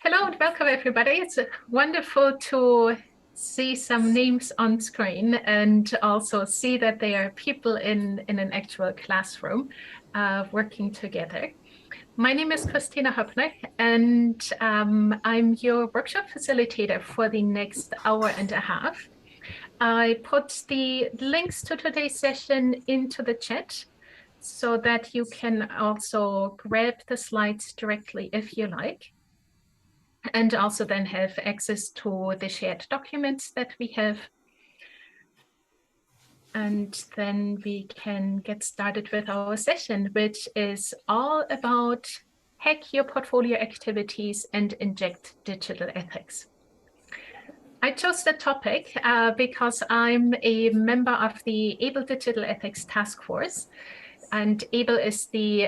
Hello and welcome everybody. It's wonderful to see some names on screen and also see that there are people in an actual classroom working together. My name is Kristina Hoeppner and I'm your workshop facilitator for the next hour and a half. I put the links to today's session into the chat so that you can also grab the slides directly if you like, and also then have access to the shared documents that we have. And then we can get started with our session, which is all about hack your portfolio activities and inject digital ethics. I chose the topic because I'm a member of the AAEEBL Digital Ethics Task Force. And AAEEBL is the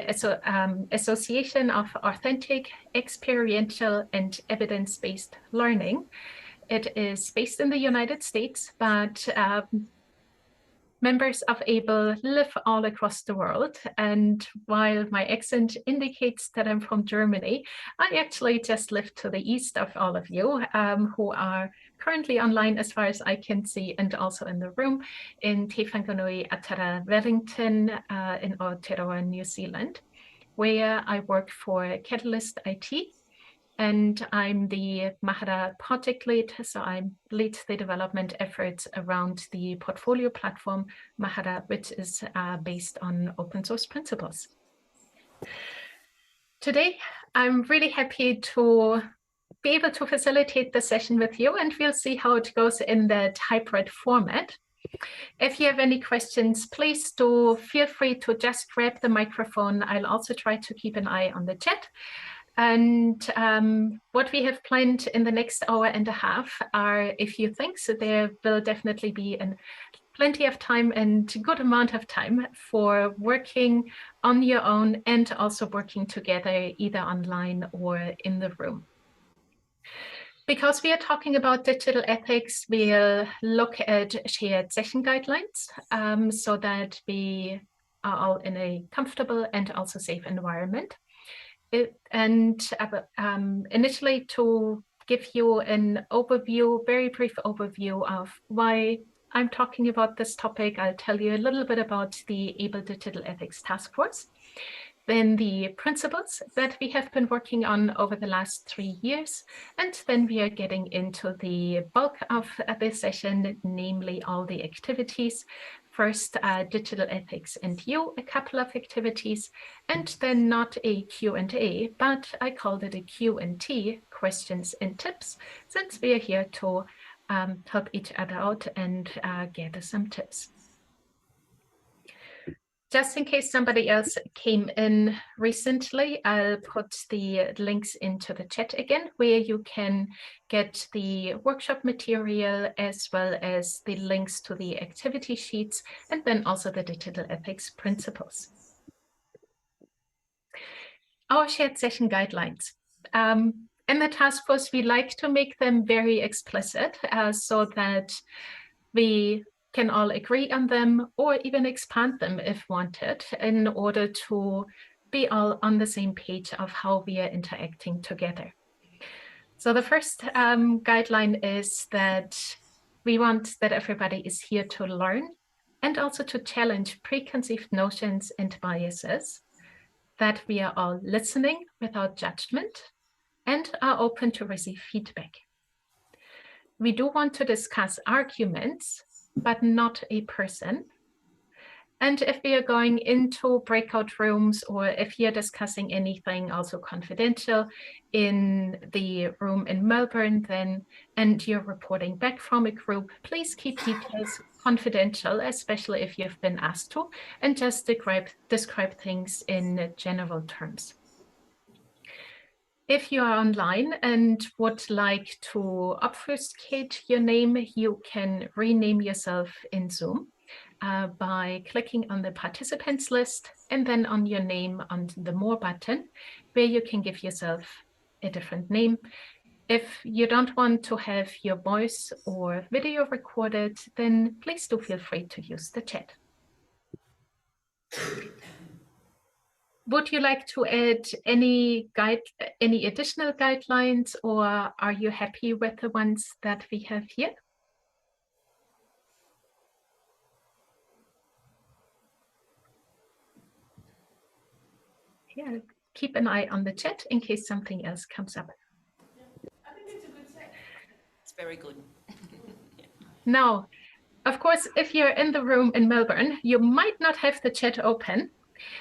Association of Authentic, Experiential, and Evidence-Based Learning. It is based in the United States, but members of AAEEBL live all across the world. And while my accent indicates that I'm from Germany, I actually just live to the east of all of you who are currently online as far as I can see, and also in the room in Te Whanganui Atara Wellington in Aotearoa, New Zealand, where I work for Catalyst IT. And I'm the Mahara project lead, so I lead the development efforts around the portfolio platform Mahara, which is based on open source principles. Today, I'm really happy to be able to facilitate the session with you, and we'll see how it goes in that hybrid format. If you have any questions, please do feel free to just grab the microphone. I'll also try to keep an eye on the chat. And what we have planned in the next hour and a half are a few things. So there will definitely be plenty of time and a good amount of time for working on your own and also working together either online or in the room. Because we are talking about digital ethics, we'll look at shared session guidelines so that we are all in a comfortable and also safe environment. Initially, to give you an overview, very brief overview of why I'm talking about this topic, I'll tell you a little bit about the AAEEBL Digital Ethics Task Force, then the principles that we have been working on over the last 3 years, and then we are getting into the bulk of this session, namely all the activities. First, digital ethics and you, a couple of activities, and then not a Q&A, but I called it a Q&T, questions and tips, since we are here to help each other out and gather some tips. Just in case somebody else came in recently, I'll put the links into the chat again, where you can get the workshop material as well as the links to the activity sheets, and then also the digital ethics principles. Our shared session guidelines. In the task force, we like to make them very explicit so that we can all agree on them or even expand them if wanted in order to be all on the same page of how we are interacting together. So the first guideline is that we want that everybody is here to learn and also to challenge preconceived notions and biases, that we are all listening without judgment and are open to receive feedback. We do want to discuss arguments, but not a person. And if we are going into breakout rooms or if you're discussing anything also confidential in the room in Melbourne, then, and you're reporting back from a group, please keep details confidential, especially if you've been asked to, and just describe things in general terms. If you are online and would like to obfuscate your name, you can rename yourself in Zoom by clicking on the participants list and then on your name on the More button, where you can give yourself a different name. If you don't want to have your voice or video recorded, then please do feel free to use the chat. would you like to add any additional guidelines, or are you happy with the ones that we have here? Yeah, keep an eye on the chat in case something else comes up. Yeah, I think it's a good set. It's very good. Yeah. Now, of course, if you're in the room in Melbourne, you might not have the chat open.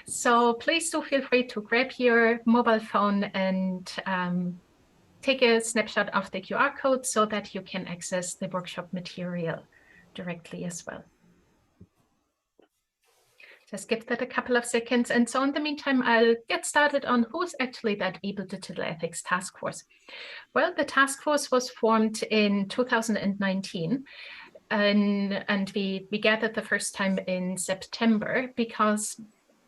So please do feel free to grab your mobile phone and take a snapshot of the QR code so that you can access the workshop material directly as well. Just give that a couple of seconds. And so in the meantime, I'll get started on who's actually that AAEEBL Digital Ethics Task Force. Well, the task force was formed in 2019. And we gathered the first time in September because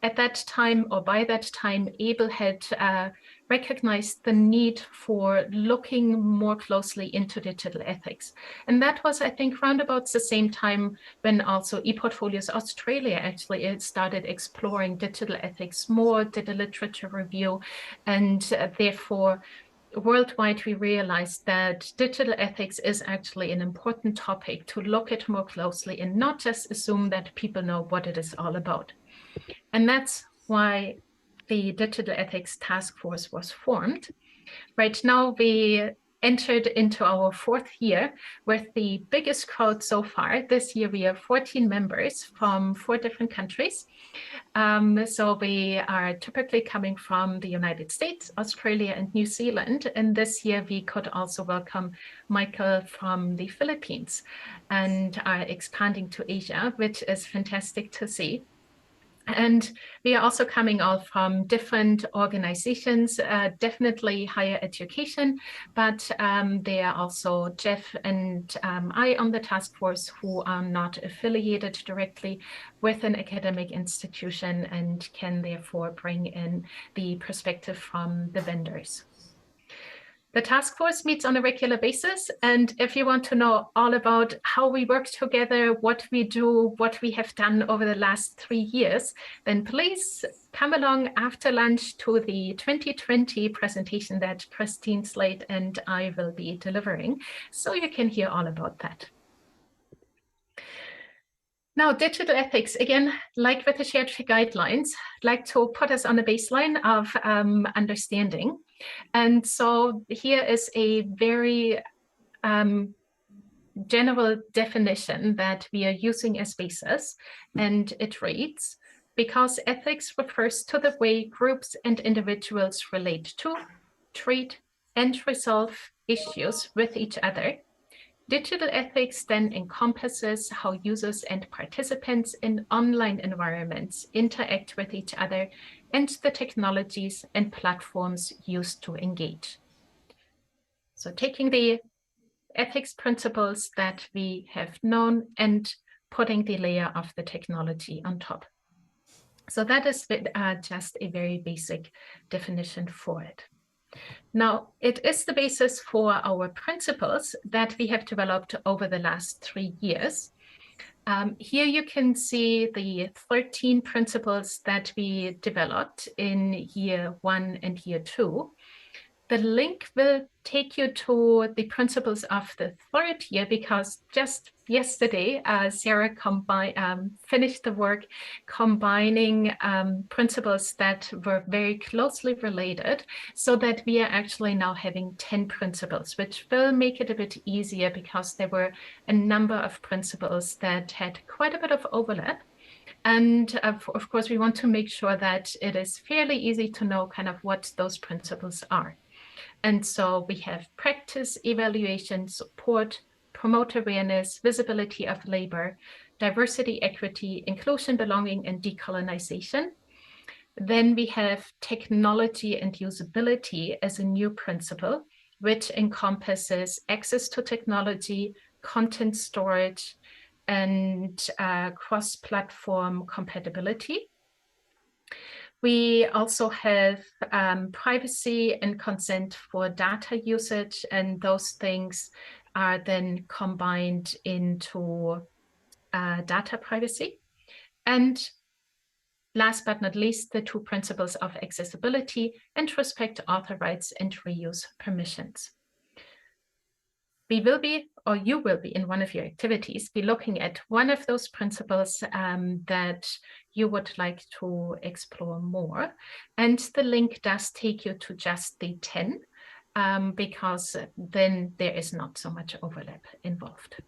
at that time, or by that time, AAEEBL had recognized the need for looking more closely into digital ethics. And that was, I think, round about the same time when also Eportfolios Australia actually started exploring digital ethics more, did a literature review, and therefore worldwide, we realized that digital ethics is actually an important topic to look at more closely and not just assume that people know what it is all about. And that's why the Digital Ethics Task Force was formed. Right now, we entered into our 4th year with the biggest crowd so far. This year, we have 14 members from 4 different countries. So we are typically coming from the United States, Australia, and New Zealand. And this year, we could also welcome Michael from the Philippines and are expanding to Asia, which is fantastic to see. And we are also coming all from different organizations, definitely higher education, but there are also Jeff and I on the task force who are not affiliated directly with an academic institution and can therefore bring in the perspective from the vendors. The task force meets on a regular basis, and if you want to know all about how we work together, what we do, what we have done over the last 3 years, then please come along after lunch to the 2020 presentation that Christine Slade and I will be delivering, so you can hear all about that. Now, digital ethics, again, like with the shared guidelines, like to put us on a baseline of understanding. And so here is a very general definition that we are using as basis, and it reads, because ethics refers to the way groups and individuals relate to, treat, and resolve issues with each other. Digital ethics then encompasses how users and participants in online environments interact with each other and the technologies and platforms used to engage. So taking the ethics principles that we have known and putting the layer of the technology on top. So that is just a very basic definition for it. Now, it is the basis for our principles that we have developed over the last 3 years. Here you can see the 13 principles that we developed in year 1 and year 2. The link will take you to the principles of the 3rd year because just yesterday, Sarah finished the work combining principles that were very closely related so that we are actually now having 10 principles, which will make it a bit easier because there were a number of principles that had quite a bit of overlap. And of course, we want to make sure that it is fairly easy to know kind of what those principles are. And so we have practice, evaluation, support, promote awareness, visibility of labor, diversity, equity, inclusion, belonging, and decolonization. Then we have technology and usability as a new principle, which encompasses access to technology, content storage, and cross-platform compatibility. We also have privacy and consent for data usage, and those things are then combined into data privacy. And last but not least, the 2 principles of accessibility and respect author rights and reuse permissions. We will be, or you will be in one of your activities, be looking at one of those principles that you would like to explore more. And the link does take you to just the 10, because then there is not so much overlap involved.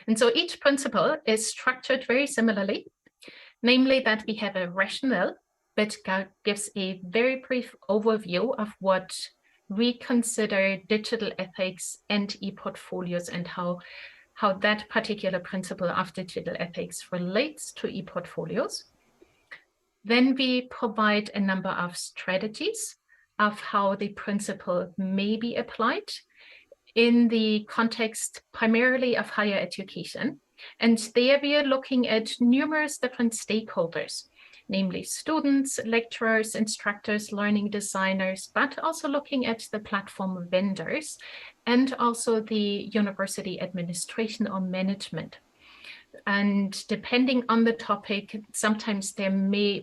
And so each principle is structured very similarly, namely that we have a rationale that gives a very brief overview of what we consider digital ethics and e-portfolios and how that particular principle of digital ethics relates to e-portfolios. Then we provide a number of strategies of how the principle may be applied in the context primarily of higher education. And there we are looking at numerous different stakeholders, namely students, lecturers, instructors, learning designers, but also looking at the platform vendors and also the university administration or management. And depending on the topic, sometimes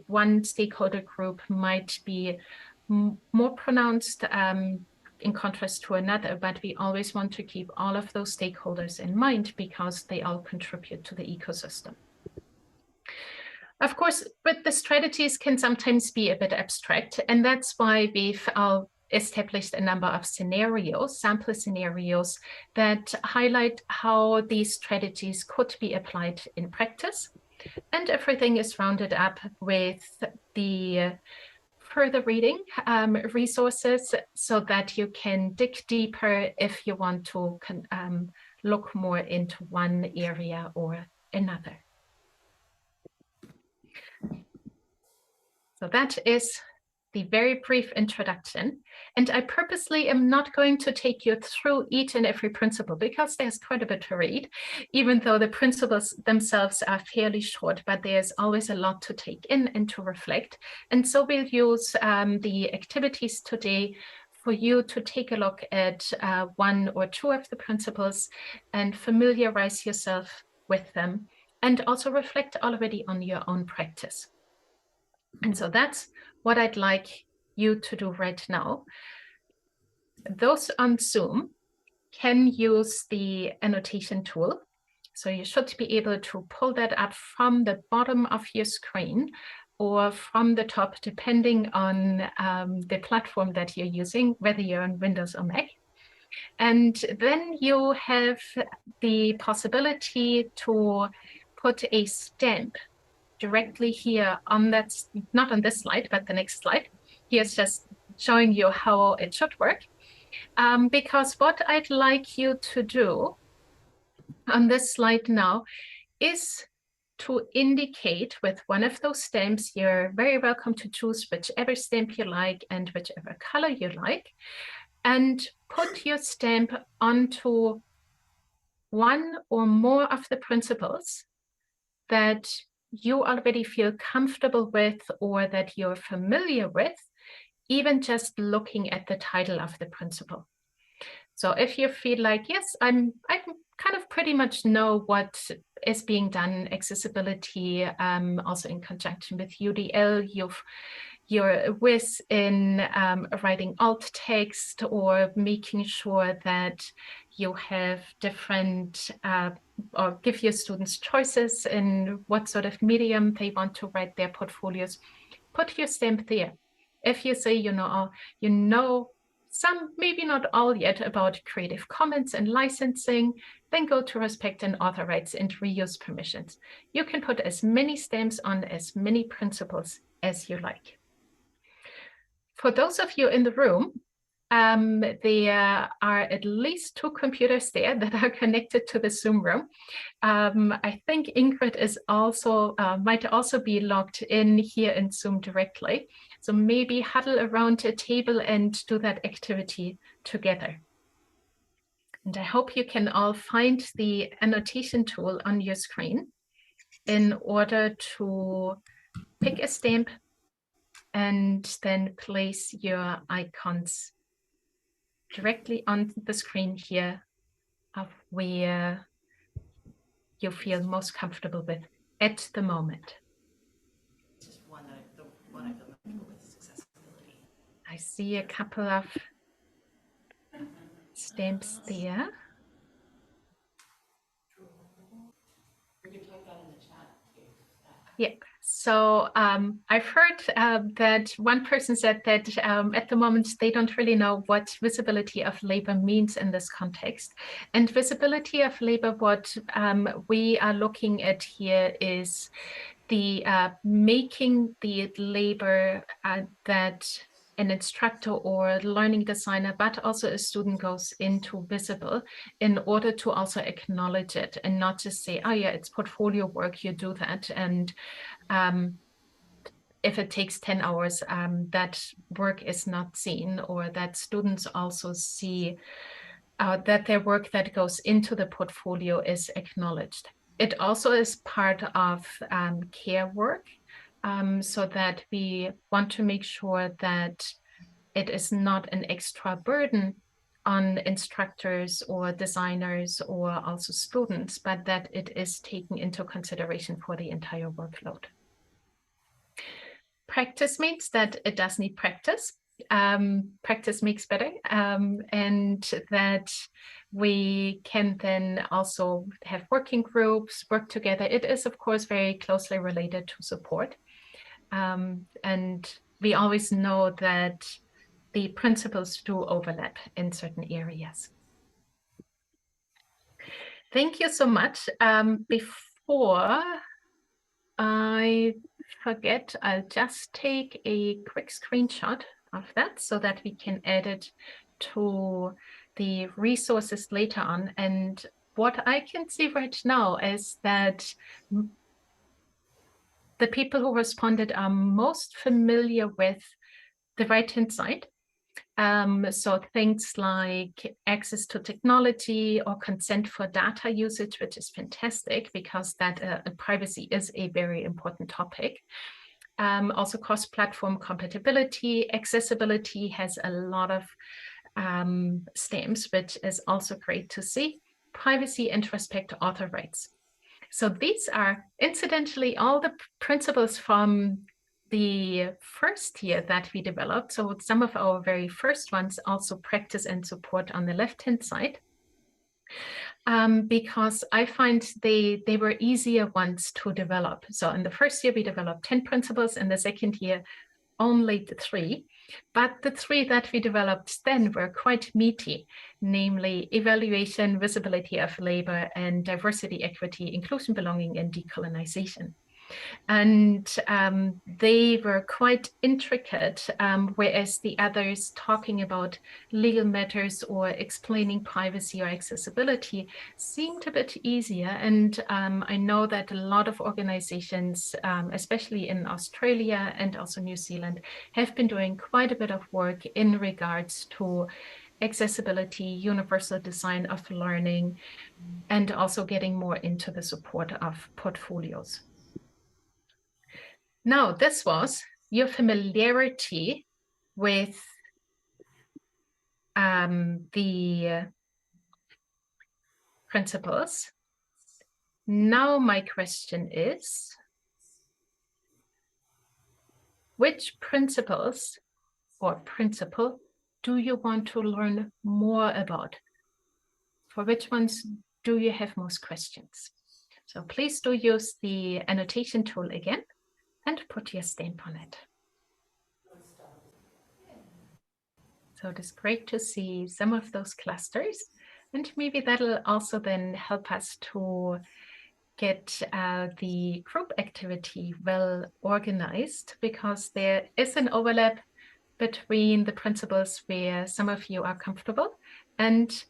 one stakeholder group might be more pronounced in contrast to another, but we always want to keep all of those stakeholders in mind because they all contribute to the ecosystem. Of course, but the strategies can sometimes be a bit abstract, and that's why we've established a number of scenarios, sample scenarios that highlight how these strategies could be applied in practice. And everything is rounded up with the further reading resources so that you can dig deeper if you want to look more into one area or another. So that is the very brief introduction. And I purposely am not going to take you through each and every principle because there's quite a bit to read, even though the principles themselves are fairly short, but there's always a lot to take in and to reflect. And so we'll use the activities today for you to take a look at 1 or 2 of the principles and familiarize yourself with them and also reflect already on your own practice. And so that's what I'd like you to do right now. Those on Zoom can use the annotation tool. So you should be able to pull that up from the bottom of your screen or from the top, depending on the platform that you're using, whether you're on Windows or Mac. And then you have the possibility to put a stamp directly here on that, not on this slide, but the next slide. Here's just showing you how it should work. Because what I'd like you to do on this slide now is to indicate with one of those stamps. You're very welcome to choose whichever stamp you like and whichever color you like, and put your stamp onto one or more of the principles that you already feel comfortable with or that you're familiar with, even just looking at the title of the principle. So if you feel like, yes, I kind of pretty much know what is being done, accessibility, also in conjunction with UDL, you're a whiz in writing alt text or making sure that you have different or give your students choices in what sort of medium they want to write their portfolios, put your stamp there. If you say you know some, maybe not all yet, about Creative Commons and licensing, then go to respect and author rights and reuse permissions. You can put as many stamps on as many principles as you like. For those of you in the room, there are at least 2 computers there that are connected to the Zoom room. I think Ingrid is also might also be logged in here in Zoom directly. So maybe huddle around a table and do that activity together. And I hope you can all find the annotation tool on your screen in order to pick a stamp and then place your icons directly on the screen here of where you feel most comfortable with at the moment. I see a couple of stamps there. We can type that in the chat too. Yeah, so I've heard that one person said that at the moment they don't really know what visibility of labor means in this context. And visibility of labor, what we are looking at here is the making the labor that an instructor or learning designer, but also a student goes into visible in order to also acknowledge it and not just say, oh yeah, it's portfolio work, you do that. And if it takes 10 hours, that work is not seen, or that students also see that their work that goes into the portfolio is acknowledged. It also is part of care work, so that we want to make sure that it is not an extra burden on instructors or designers or also students, but that it is taken into consideration for the entire workload. Practice means that it does need practice. Practice makes better, and that we can then also have working groups, work together. It is, of course, very closely related to support. And we always know that the principles do overlap in certain areas. Thank you so much. Before I forget, I'll just take a quick screenshot of that so that we can add it to the resources later on. And what I can see right now is that the people who responded are most familiar with the right-hand side. So things like access to technology or consent for data usage, which is fantastic because that privacy is a very important topic. Also cross-platform compatibility, accessibility has a lot of stamps, which is also great to see. Privacy and respect author rights. So these are incidentally all the principles from the first year that we developed. So some of our very first ones also practice and support on the left-hand side. Because I find they were easier ones to develop. So in the first year, we developed 10 principles. In the second year, only the 3. But the 3 that we developed then were quite meaty, namely evaluation, visibility of labor, and diversity, equity, inclusion, belonging, and decolonization. And they were quite intricate, whereas the others talking about legal matters or explaining privacy or accessibility seemed a bit easier. And I know that a lot of organizations, especially in Australia and also New Zealand, have been doing quite a bit of work in regards to accessibility, universal design of learning, and also getting more into the support of portfolios. Now, this was your familiarity with the principles. Now, my question is, which principles or principle do you want to learn more about? For which ones do you have most questions? So please do use the annotation tool again and put your stamp on it. So it is great to see some of those clusters, and maybe that'll also then help us to get the group activity well organized, because there is an overlap between the principles where some of you are comfortable and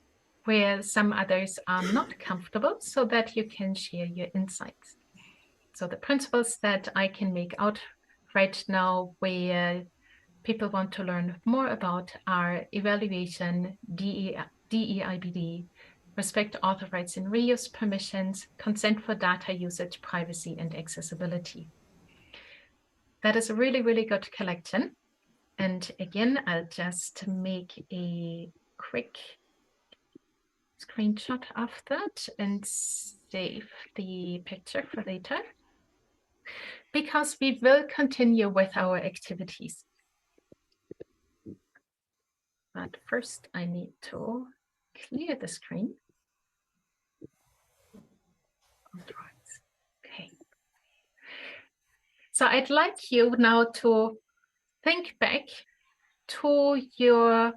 where some others are not comfortable, so that you can share your insights. So the principles that I can make out right now where people want to learn more about are evaluation, DEIBD, respect author rights and reuse permissions, consent for data usage, privacy, and accessibility. That is a really, really good collection. And again, I'll just make a quick screenshot of that and save the picture for later, because we will continue with our activities. But first I need to clear the screen. Okay. So I'd like you now to think back to your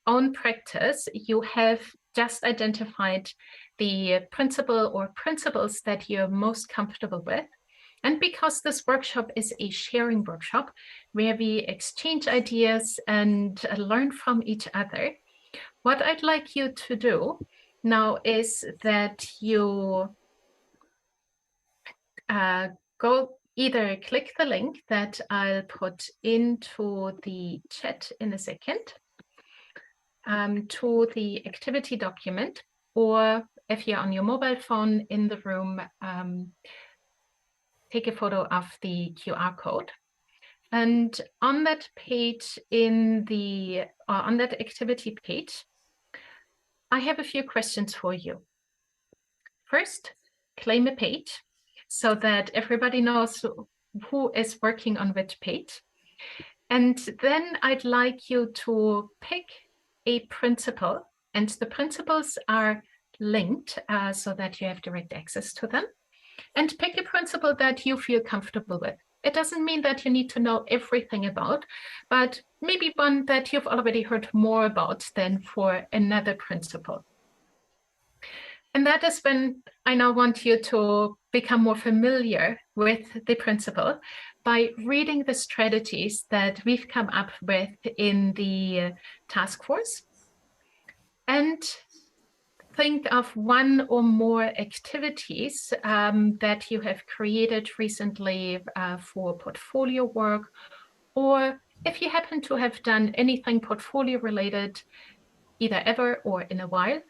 own practice. You have just identified the principle or principles that you're most comfortable with. And because this workshop is a sharing workshop where we exchange ideas and learn from each other, what I'd like you to do now is that you go either click the link that I'll put into the chat in a second to the activity document, or if you're on your mobile phone in the room, take a photo of the QR code. And on that page on that activity page, I have a few questions for you. First, claim a page so that everybody knows who is working on which page. And then I'd like you to pick a principle, and the principles are linked so that you have direct access to them. And pick a principle that you feel comfortable with. It doesn't mean that you need to know everything about, but maybe one that you've already heard more about than for another principle. And that is when I now want you to become more familiar with the principle by reading the strategies that we've come up with in the task force, and think of one or more activities that you have created recently for portfolio work, or if you happen to have done anything portfolio related, either ever or in a while,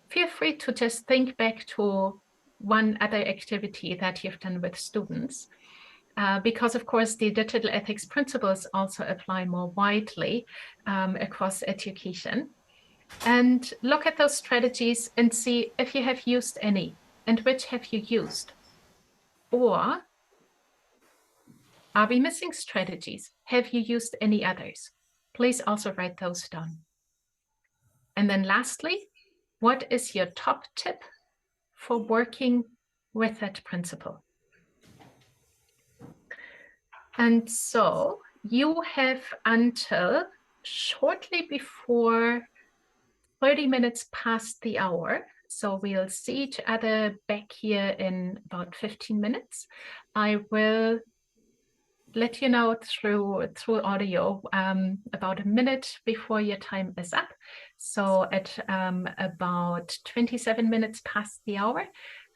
feel free to just think back to one other activity that you've done with students. Because of course the digital ethics principles also apply more widely across education. And look at those strategies and see if you have used any and which have you used. Or are we missing strategies? Have you used any others? Please also write those down. And then lastly, what is your top tip for working with that principle? And so you have until shortly before 30 minutes past the hour. So we'll see each other back here in about 15 minutes. I will let you know through audio about a minute before your time is up. So at about 27 minutes past the hour,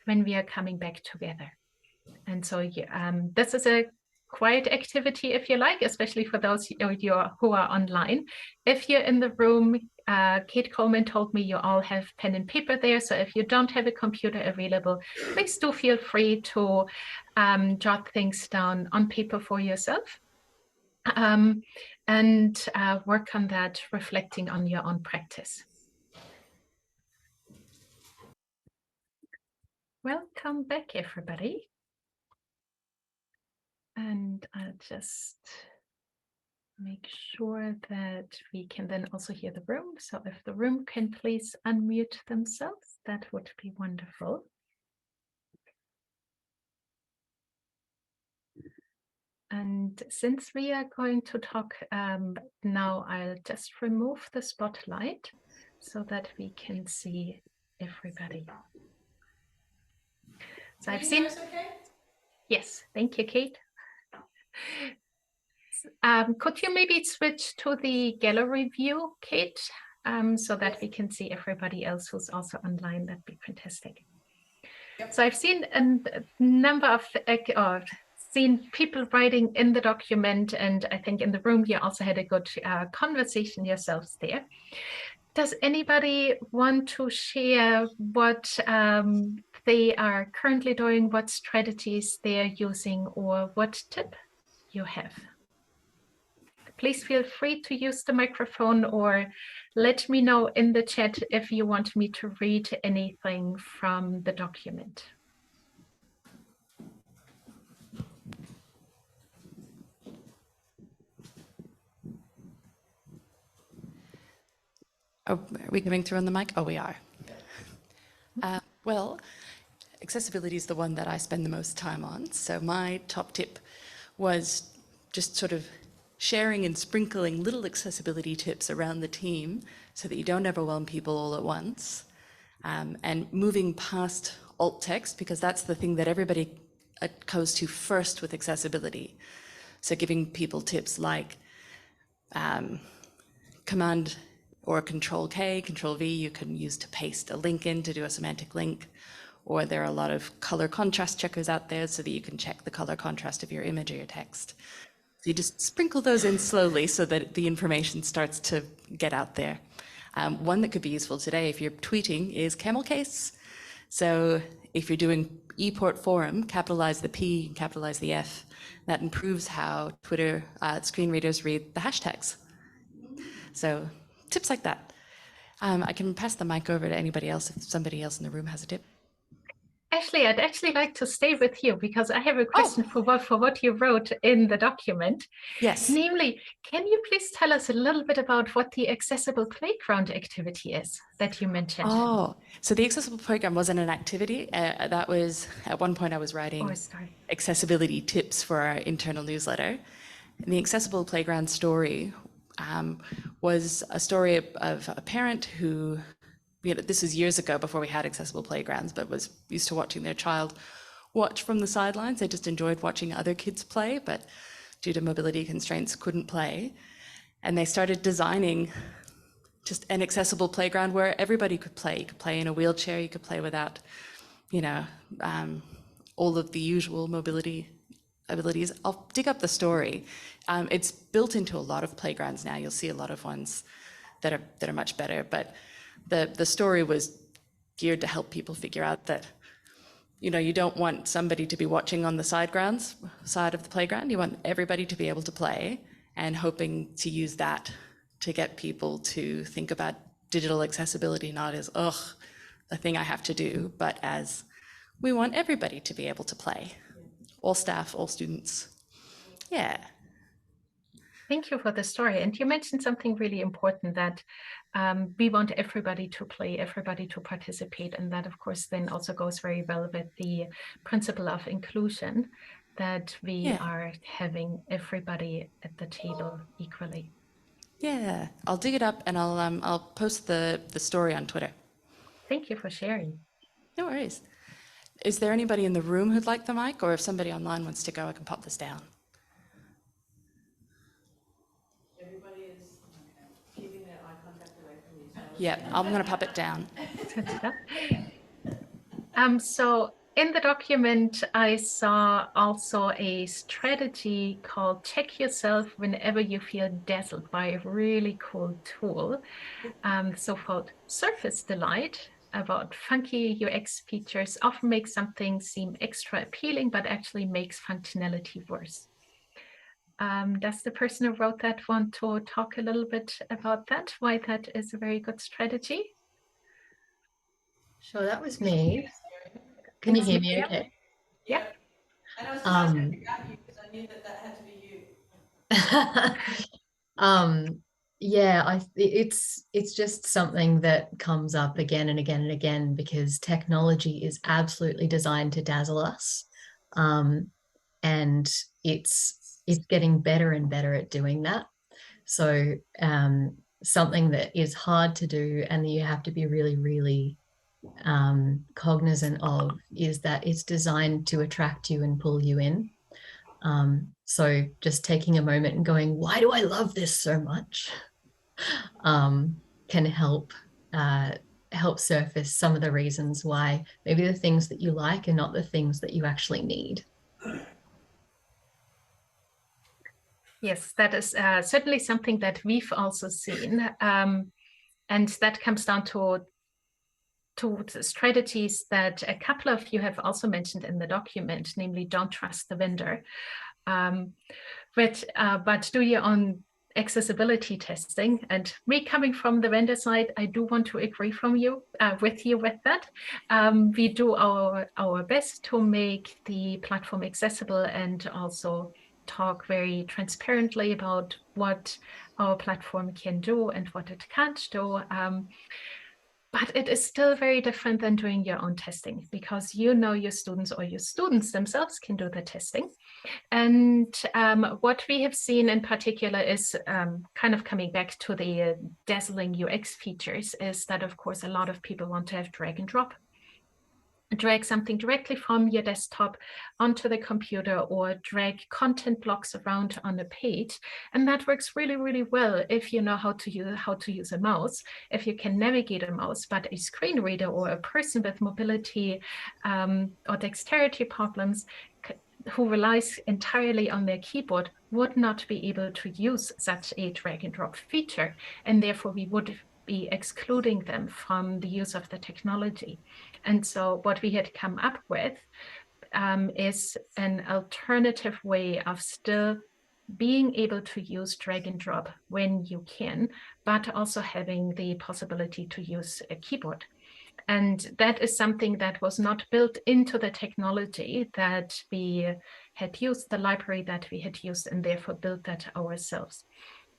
when we are coming back together. And so this is a quiet activity, if you like, especially for those who are online. If you're in the room, Kate Coleman told me you all have pen and paper there. So if you don't have a computer available, please do feel free to jot things down on paper for yourself and work on that, reflecting on your own practice. Welcome back, everybody. And I'll just make sure that we can then also hear the room. So if the room can please unmute themselves, that would be wonderful. And since we are going to talk now, I'll just remove the spotlight so that we can see everybody. So I've seen. Okay? Yes, thank you, Kate. Could you maybe switch to the gallery view, Kate, so that we can see everybody else who's also online? That'd be fantastic. Yep. So I've seen a number of, seen people writing in the document, and I think in the room you also had a good conversation yourselves there. Does anybody want to share what they are currently doing, what strategies they're using, or what tip you have? Please feel free to use the microphone or let me know in the chat if you want me to read anything from the document. Oh, are we coming through on the mic? Oh, we are. Well, accessibility is the one that I spend the most time on. So my top tip was just sort of sharing and sprinkling little accessibility tips around the team so that you don't overwhelm people all at once, and moving past alt text, because that's the thing that everybody goes to first with accessibility. So giving people tips like Command or Control K, Control V, you can use to paste a link in to do a semantic link. Or there are a lot of color contrast checkers out there so that you can check the color contrast of your image or your text. So you just sprinkle those in slowly so that the information starts to get out there. One that could be useful today if you're tweeting is camel case. So if you're doing Eport Forum, capitalize the P, capitalize the F. That improves how Twitter screen readers read the hashtags. So tips like that. I can pass the mic over to anybody else if somebody else in the room has a tip. Ashley, I'd actually like to stay with you because I have a question for what you wrote in the document. Yes. Namely, can you please tell us a little bit about what the accessible playground activity is that you mentioned? Oh, so the accessible playground wasn't an activity. That was, at one point I was writing accessibility tips for our internal newsletter. And the accessible playground story was a story of a parent who, this was years ago before we had accessible playgrounds, but was used to watching their child watch from the sidelines. They just enjoyed watching other kids play, but due to mobility constraints couldn't play. And they started designing just an accessible playground where everybody could play. You could play in a wheelchair, you could play without, all of the usual mobility abilities. I'll dig up the story. It's built into a lot of playgrounds now. You'll see a lot of ones that are much better, but the story was geared to help people figure out that, you don't want somebody to be watching on the side of the playground. You want everybody to be able to play, and hoping to use that to get people to think about digital accessibility not as, a thing I have to do, but as we want everybody to be able to play. All staff, all students. Yeah. Thank you for the story. And you mentioned something really important, that we want everybody to play, everybody to participate. And that, of course, then also goes very well with the principle of inclusion, that we are having everybody at the table equally. Yeah, I'll dig it up and I'll post the story on Twitter. Thank you for sharing. No worries. Is there anybody in the room who'd like the mic, or if somebody online wants to go, I can pop this down. Everybody is keeping their eye contact away from you. Yeah, I'm going to pop it down. So in the document, I saw also a strategy called Check Yourself Whenever You Feel Dazzled, by a really cool tool, so-called Surface Delight, about funky UX features often make something seem extra appealing, but actually makes functionality worse. Does the person who wrote that want to talk a little bit about that, why that is a very good strategy? Sure, that was me. Can you hear me okay? Yeah. And I was trying to figure out you because I knew that had to be you. Yeah, it's just something that comes up again and again and again, because technology is absolutely designed to dazzle us, and it's getting better and better at doing that. So something that is hard to do and that you have to be really, really cognizant of is that it's designed to attract you and pull you in. So just taking a moment and going, why do I love this so much? Can help surface some of the reasons why maybe the things that you like are not the things that you actually need. Yes, that is certainly something that we've also seen. And that comes down to the strategies that a couple of you have also mentioned in the document, namely don't trust the vendor, but do your own accessibility testing. And me coming from the vendor side, I do want to agree with you with that. We do our best to make the platform accessible and also talk very transparently about what our platform can do and what it can't do. But it is still very different than doing your own testing, because you know your students, or your students themselves can do the testing. And what we have seen in particular is kind of coming back to the dazzling UX features, is that, of course, a lot of people want to have drag and drop. Drag something directly from your desktop onto the computer, or drag content blocks around on a page. And that works really, really well if you know how to use a mouse, if you can navigate a mouse. But a screen reader, or a person with mobility or dexterity problems who relies entirely on their keyboard would not be able to use such a drag and drop feature. And therefore we would be excluding them from the use of the technology. And so what we had come up with is an alternative way of still being able to use drag and drop when you can, but also having the possibility to use a keyboard. And that is something that was not built into the technology that we had used, the library that we had used, and therefore built that ourselves.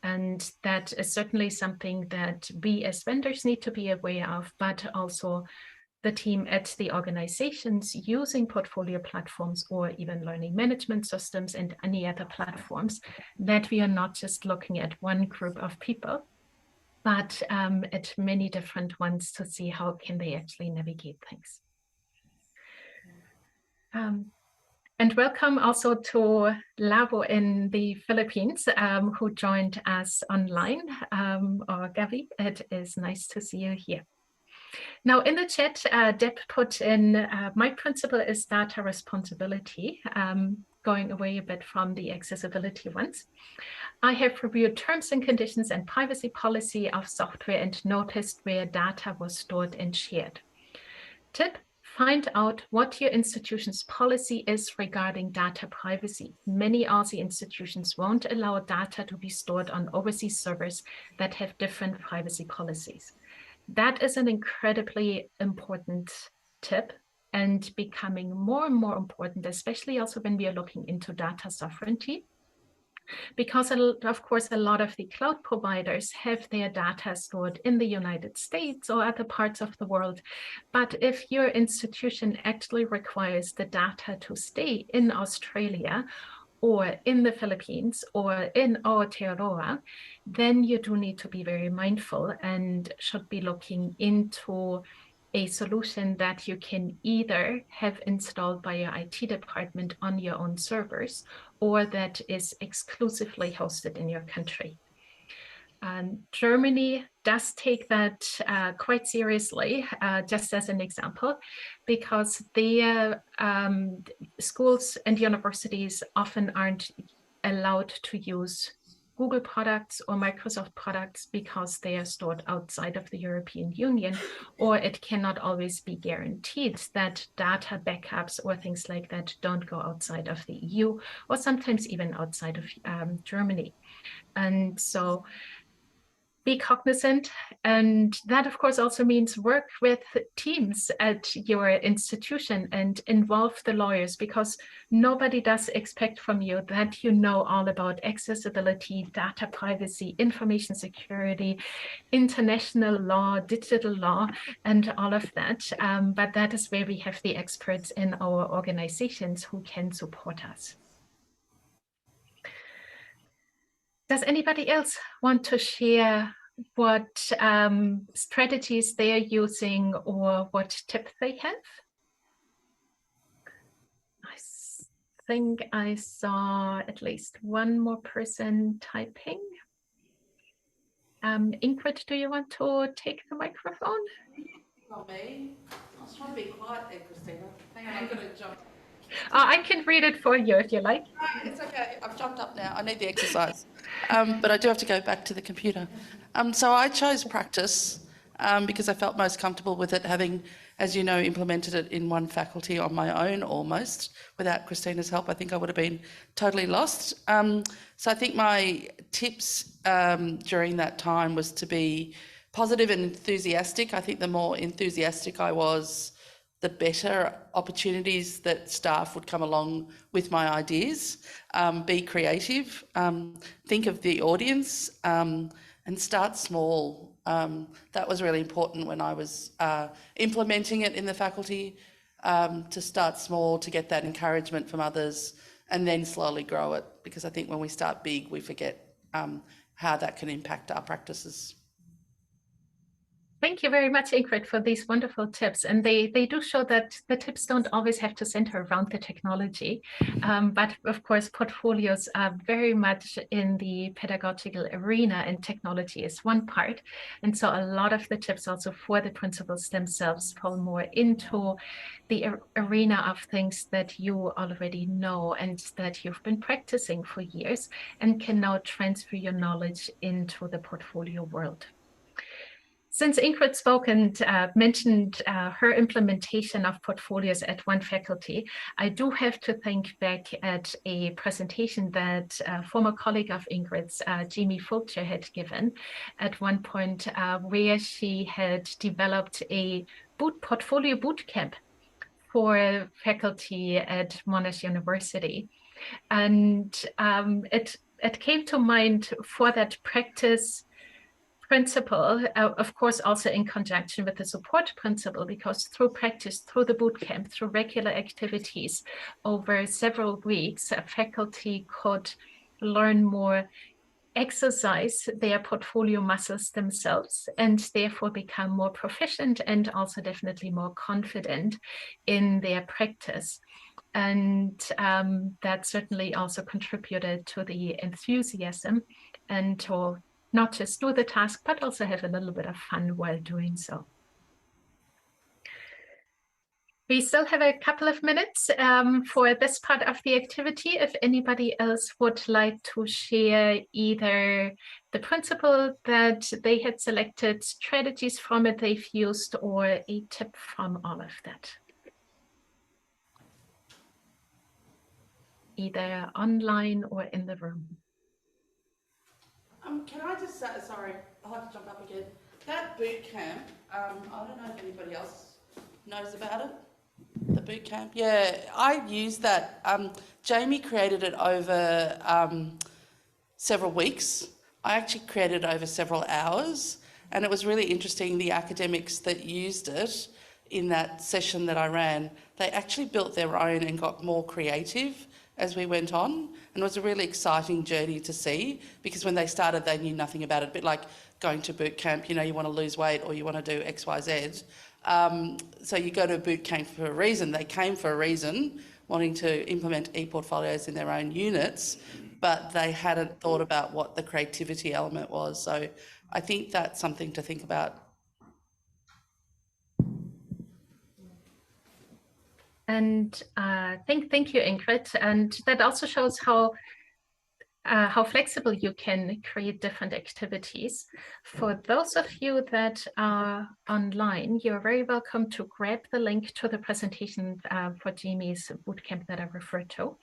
And that is certainly something that we as vendors need to be aware of, but also the team at the organizations using portfolio platforms, or even learning management systems and any other platforms, that we are not just looking at one group of people, but at many different ones, to see how can they actually navigate things. And welcome also to Lavo in the Philippines, who joined us online, or Gavi. It is nice to see you here. Now in the chat, Deb put in, my principle is data responsibility, going away a bit from the accessibility ones. I have reviewed terms and conditions and privacy policy of software and noticed where data was stored and shared. Tip: find out what your institution's policy is regarding data privacy. Many Aussie institutions won't allow data to be stored on overseas servers that have different privacy policies. That is an incredibly important tip, and becoming more and more important, especially also when we are looking into data sovereignty. Because of course, a lot of the cloud providers have their data stored in the United States or other parts of the world. But if your institution actually requires the data to stay in Australia, or in the Philippines, or in Aotearoa, then you do need to be very mindful and should be looking into a solution that you can either have installed by your IT department on your own servers, or that is exclusively hosted in your country. Germany does take that quite seriously, just as an example, because their schools and universities often aren't allowed to use Google products or Microsoft products because they are stored outside of the European Union, or it cannot always be guaranteed that data backups or things like that don't go outside of the EU, or sometimes even outside of Germany. And so be cognizant, and that of course also means work with teams at your institution and involve the lawyers, because nobody does expect from you that you know all about accessibility, data privacy, information security, international law, digital law, and all of that. But that is where we have the experts in our organizations who can support us. Does anybody else want to share what strategies they are using or what tips they have? I think I saw at least one more person typing. Ingrid, do you want to take the microphone? Not me. I was trying to be quiet there, Kristina. Hang on, I'm going to jump. I can read it for you if you like. No, it's okay. I've jumped up now. I need the exercise. But I do have to go back to the computer. So I chose practice because I felt most comfortable with it, having, as you know, implemented it in one faculty on my own almost. Without Kristina's help, I think I would have been totally lost. So I think my tips during that time was to be positive and enthusiastic. I think the more enthusiastic I was, the better opportunities that staff would come along with my ideas, be creative, think of the audience, and start small. That was really important when I was implementing it in the faculty, to start small, to get that encouragement from others, and then slowly grow it, because I think when we start big, we forget how that can impact our practices. Thank you very much, Ingrid, for these wonderful tips. And they do show that the tips don't always have to center around the technology. But of course, portfolios are very much in the pedagogical arena, and technology is one part. And so a lot of the tips also for the principals themselves fall more into the arena of things that you already know and that you've been practicing for years and can now transfer your knowledge into the portfolio world. Since Ingrid spoke and mentioned her implementation of portfolios at one faculty, I do have to think back at a presentation that a former colleague of Ingrid's, Jamie Fulcher, had given at one point, where she had developed a portfolio bootcamp for faculty at Monash University. And it came to mind for that practice principle, of course, also in conjunction with the support principle, because through practice, through the bootcamp, through regular activities over several weeks, a faculty could learn more, exercise their portfolio muscles themselves, and therefore become more proficient and also definitely more confident in their practice. And that certainly also contributed to the enthusiasm and to not just do the task, but also have a little bit of fun while doing so. We still have a couple of minutes for this part of the activity. If anybody else would like to share either the principle that they had selected, strategies from it they've used, or a tip from all of that. Either online or in the room. Can I just say, sorry, I'll have to jump up again. That boot camp, I don't know if anybody else knows about it. The boot camp, yeah, I used that. Jamie created it over several weeks. I actually created it over several hours, and it was really interesting. The academics that used it in that session that I ran, they actually built their own and got more creative as we went on, and it was a really exciting journey to see, because when they started they knew nothing about it, a bit like going to boot camp, you know, you want to lose weight or you want to do X, Y, Z. So you go to a boot camp for a reason. They came for a reason, wanting to implement e-portfolios in their own units, but they hadn't thought about what the creativity element was. So I think that's something to think about. And thank you, Ingrid. And that also shows how flexible you can create different activities. For those of you that are online, you're very welcome to grab the link to the presentation for Jamie's bootcamp that I referred to,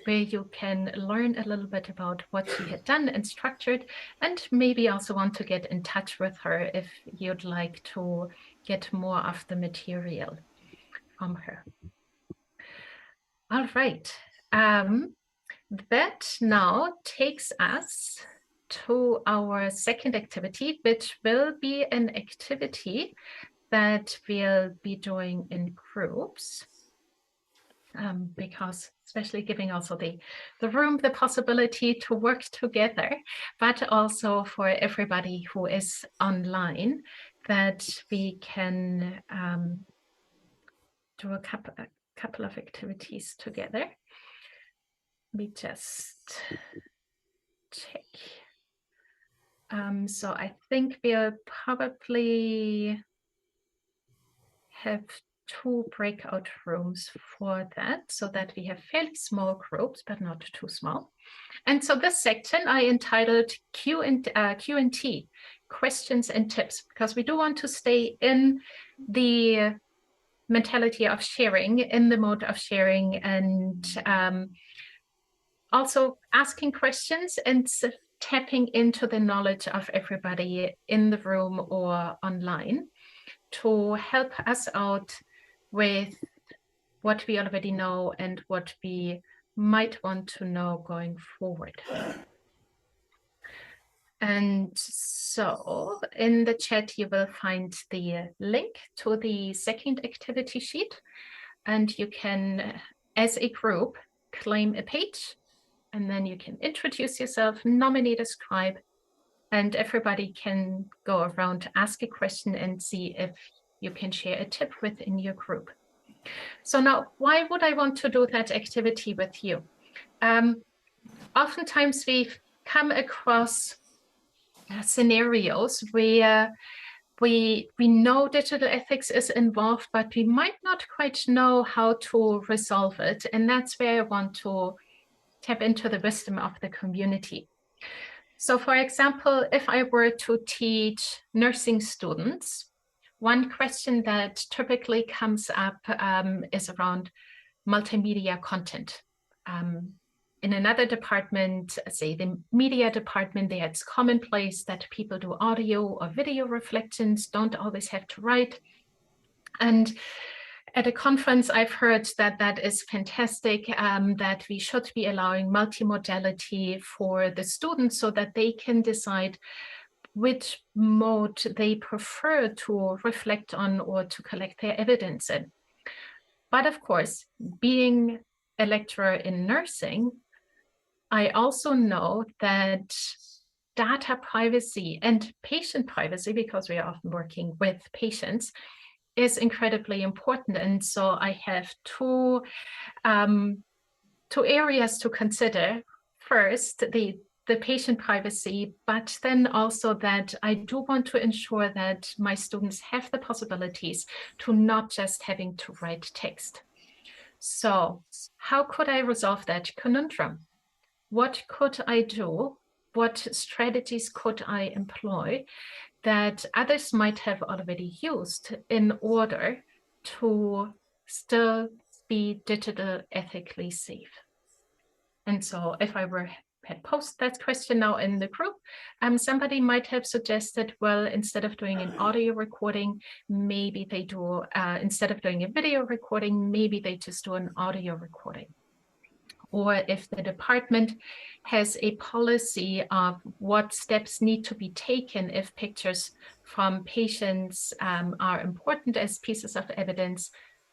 where you can learn a little bit about what she had done and structured, and maybe also want to get in touch with her if you'd like to get more of the material from her. All right. That now takes us to our second activity, which will be an activity that we'll be doing in groups, because especially giving also the room the possibility to work together, but also for everybody who is online, that we can do a couple of activities together. Let me just check. So I think we'll probably have 2 breakout rooms for that, so that we have fairly small groups, but not too small. And so this section I entitled Q&T, questions and tips, because we do want to stay in the mentality of sharing, in the mode of sharing, and also asking questions and tapping into the knowledge of everybody in the room or online to help us out with what we already know and what we might want to know going forward. And so in the chat, you will find the link to the second activity sheet, and you can, as a group, claim a page, and then you can introduce yourself, nominate a scribe, and everybody can go around, ask a question, and see if you can share a tip within your group. So now, why would I want to do that activity with you? Oftentimes we've come across scenarios where we know digital ethics is involved, but we might not quite know how to resolve it. And that's where I want to tap into the wisdom of the community. So for example, if I were to teach nursing students, one question that typically comes up is around multimedia content. In another department, say the media department, there it's commonplace that people do audio or video reflections, don't always have to write. And at a conference, I've heard that that is fantastic, that we should be allowing multimodality for the students so that they can decide which mode they prefer to reflect on or to collect their evidence in. But of course, being a lecturer in nursing, I also know that data privacy and patient privacy, because we are often working with patients, is incredibly important. And so I have two areas to consider. First, the patient privacy, but then also that I do want to ensure that my students have the possibilities to not just having to write text. So how could I resolve that conundrum? What could I do? What strategies could I employ that others might have already used in order to still be digital ethically safe? And so if I had posted that question now in the group, somebody might have suggested, well, instead of doing an audio recording, maybe they do, instead of doing a video recording, maybe they just do an audio recording. Or if the department has a policy of what steps need to be taken if pictures from patients are important as pieces of evidence,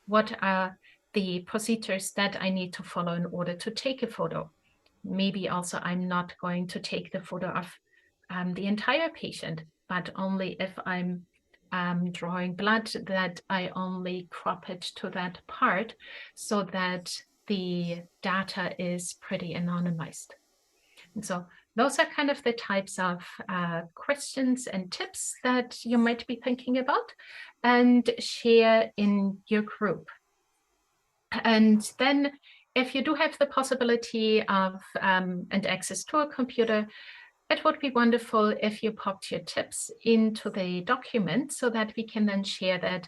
what are the procedures that I need to follow in order to take a photo? Maybe also I'm not going to take the photo of the entire patient, but only if I'm drawing blood, that I only crop it to that part so that the data is pretty anonymized. And so those are kind of the types of questions and tips that you might be thinking about and share in your group. And then if you do have the possibility of and access to a computer, it would be wonderful if you popped your tips into the document so that we can then share that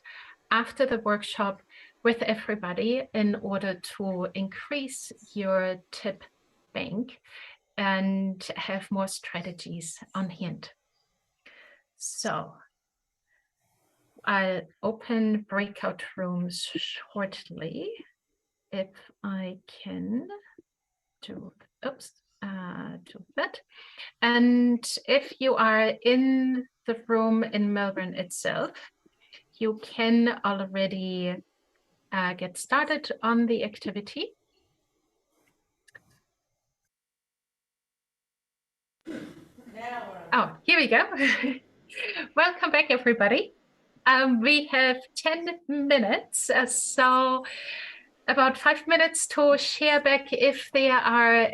after the workshop with everybody in order to increase your tip bank and have more strategies on hand. So I'll open breakout rooms shortly if I can do, do that. And if you are in the room in Melbourne itself, you can already get started on the activity. Oh, here we go. Welcome back, everybody. We have 10 minutes, so about 5 minutes to share back if there are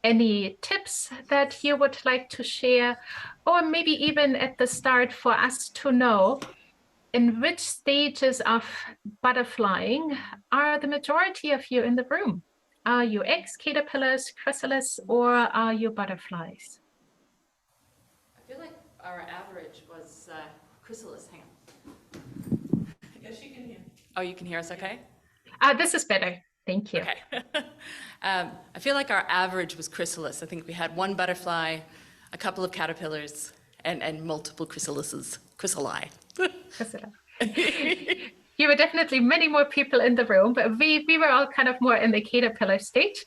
any tips that you would like to share, or maybe even at the start for us to know in which stages of butterflying are the majority of you in the room? Are you eggs, caterpillars, chrysalis, or are you butterflies? I feel like our average was chrysalis. Hang on. Yes, you can hear. Oh, you can hear us okay? This is better. Thank you. Okay. I feel like our average was chrysalis. I think we had one butterfly, a couple of caterpillars, and multiple chrysalises. Chrysali. you were definitely many more people in the room, but we were all kind of more in the caterpillar stage.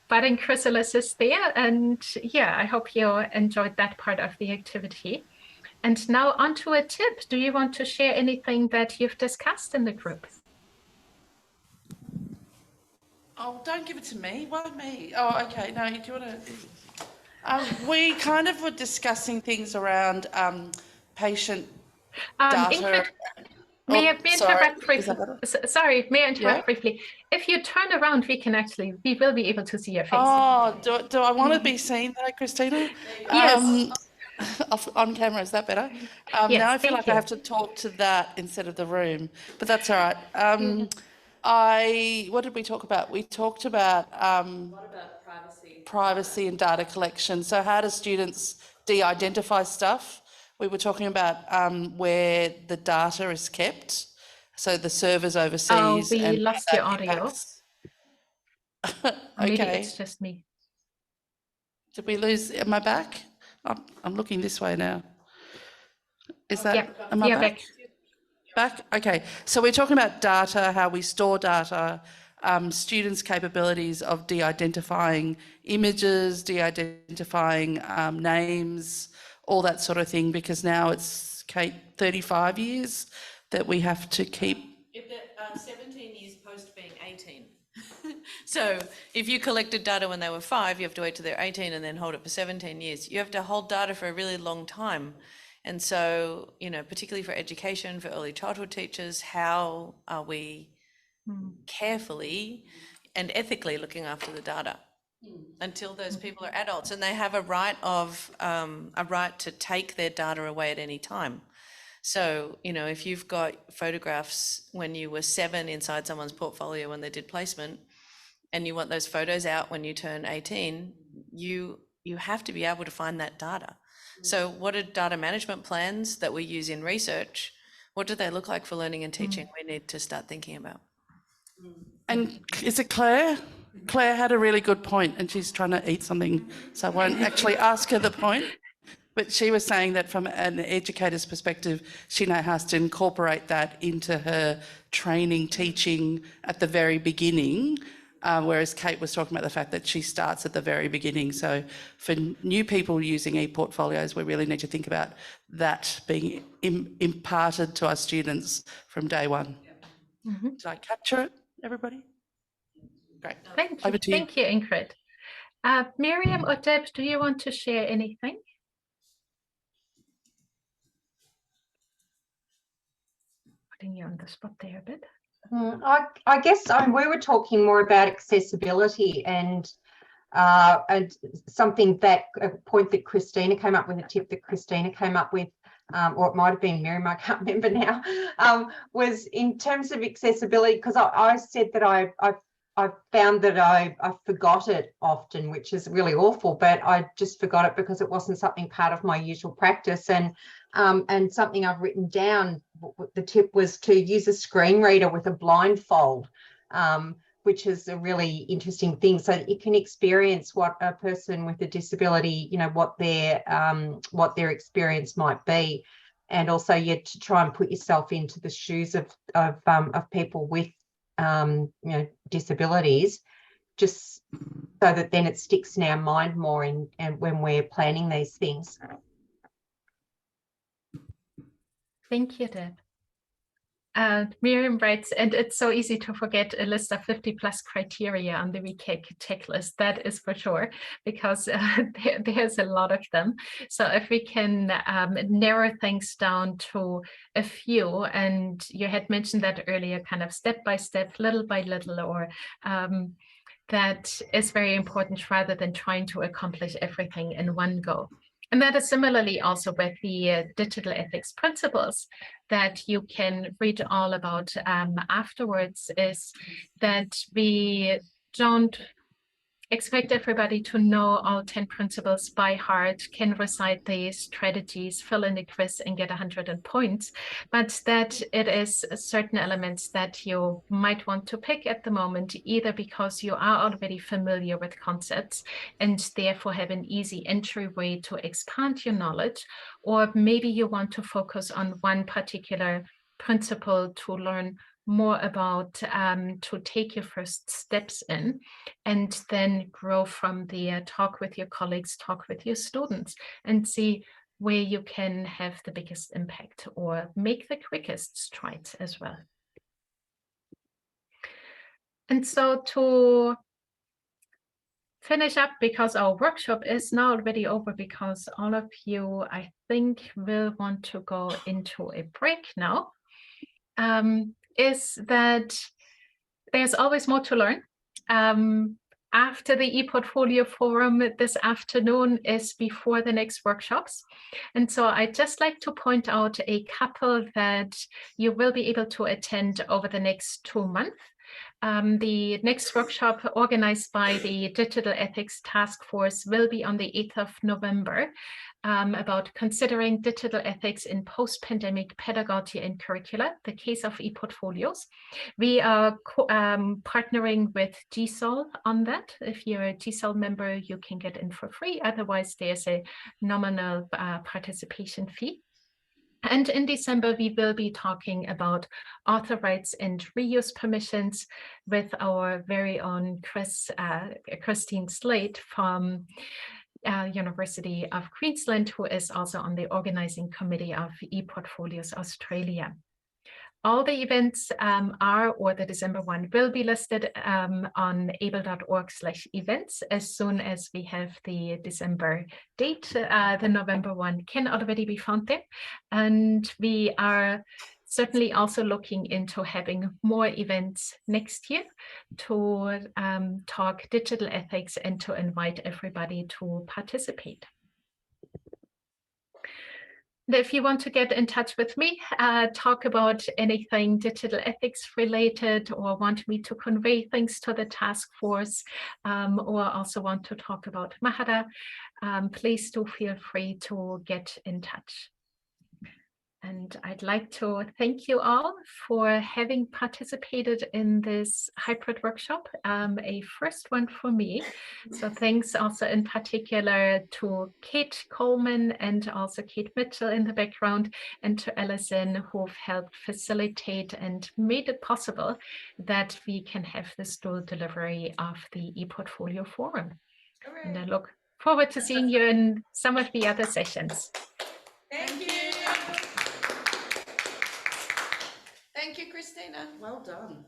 Budding chrysalis is there, and yeah, I hope you enjoyed that part of the activity. And now onto a tip. Do you want to share anything that you've discussed in the group? Oh, don't give it to me. Why me? Oh, okay. No, do you want to? We kind of were discussing things around patient data. Ingrid, may I Sorry. interrupt Is that briefly? better? Sorry, may I interrupt Yeah. briefly? If you turn around, we will be able to see your face. Oh, do I want to be seen though, Kristina? Yes. On camera, is that better? Yes, Now I feel thank like you. I have to talk to that instead of the room, but that's all right. What did we talk about? We talked about privacy and data collection. So how do students de-identify stuff? We were talking about where the data is kept, so the servers overseas. We and lost how your that audio. impacts. Maybe Okay. it's just me. Did we lose? Am I back? I'm looking this way now. Is that? Yeah, Am I you're back? Back? Okay. So we're talking about data, how we store data, students' capabilities of de-identifying images, de-identifying names, all that sort of thing, because now it's, Kate, 35 years that we have to keep. 17 years post being 18. So if you collected data when they were 5, you have to wait till they're 18 and then hold it for 17 years. You have to hold data for a really long time. And so, you know, particularly for education, for early childhood teachers, how are we carefully and ethically looking after the data until those people are adults and they have a right to take their data away at any time. So, you know, if you've got photographs when you were 7 inside someone's portfolio when they did placement, and you want those photos out when you turn 18, you have to be able to find that data. So what are data management plans that we use in research? What do they look like for learning and teaching? We need to start thinking about. And is it Claire? Claire had a really good point, and she's trying to eat something, so I won't actually ask her the point. But she was saying that from an educator's perspective, she now has to incorporate that into her training, teaching at the very beginning, whereas Kate was talking about the fact that she starts at the very beginning. So for new people using ePortfolios, we really need to think about that being imparted to our students from day one. Did I capture it, everybody? Great. Thank you. Over to you. Thank you, Ingrid. Miriam or Deb, do you want to share anything? Putting you on the spot there a bit. I guess we were talking more about accessibility and something that a point that Kristina came up with, a tip that Kristina came up with, or it might have been Miriam, I can't remember now, was in terms of accessibility, because I said that I found that I forgot it often, which is really awful, but I just forgot it because it wasn't something part of my usual practice. And something I've written down, the tip was to use a screen reader with a blindfold, which is a really interesting thing, so that you can experience what a person with a disability, you know, what their experience might be, and also to try and put yourself into the shoes of people with you know, disabilities, just so that then it sticks in our mind more and when we're planning these things. Thank you, Deb. Miriam writes, and it's so easy to forget a list of 50+ criteria on the WCAG checklist. That is for sure, because there's a lot of them. So if we can narrow things down to a few, and you had mentioned that earlier, kind of step by step, little by little, or that is very important rather than trying to accomplish everything in one go. And that is similarly also with the digital ethics principles that you can read all about afterwards, is that we don't expect everybody to know all 10 principles by heart, can recite these strategies, fill in the quiz and get 100 points, but that it is certain elements that you might want to pick at the moment, either because you are already familiar with concepts and therefore have an easy entryway to expand your knowledge, or maybe you want to focus on one particular principle to learn more about, to take your first steps in, and then grow from there, talk with your colleagues, talk with your students, and see where you can have the biggest impact or make the quickest strides as well. And so to finish up, because our workshop is now already over, because all of you, I think, will want to go into a break now, is that there's always more to learn. After the Eportfolio Forum this afternoon is before the next workshops. And so I'd just like to point out a couple that you will be able to attend over the next 2 months. The next workshop, organized by the Digital Ethics Task Force, will be on the 8th of November, about considering digital ethics in post-pandemic pedagogy and curricula, the case of e-portfolios. We are partnering with GSOL on that. If you're a GSOL member, you can get in for free. Otherwise, there's a nominal participation fee. And in December, we will be talking about author rights and reuse permissions with our very own Christine Slade from University of Queensland, who is also on the organizing committee of ePortfolios Australia. All the events or the December one will be listed on able.org/events as soon as we have the December date. The November one can already be found there. And we are certainly also looking into having more events next year to talk digital ethics and to invite everybody to participate. If you want to get in touch with me, talk about anything digital ethics related, or want me to convey things to the task force, or also want to talk about Mahara, please do feel free to get in touch. And I'd like to thank you all for having participated in this hybrid workshop, a first one for me. So thanks also in particular to Kate Coleman and also Kate Mitchell in the background, and to Alison, who've helped facilitate and made it possible that we can have this dual delivery of the ePortfolio Forum. Hooray. And I look forward to seeing you in some of the other sessions. Thank you. Thank you, Kristina. Well done.